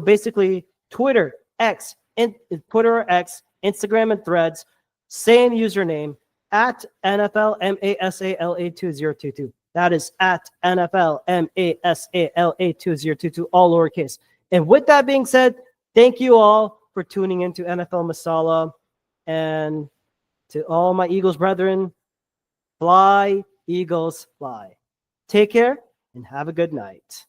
basically Twitter X, Instagram, and Threads, same username at NFL Masala 2022. That is at NFL Masala 2022, all lowercase. And with that being said, thank you all for tuning into NFL Masala. And to all my Eagles brethren, fly, Eagles, fly. Take care and have a good night.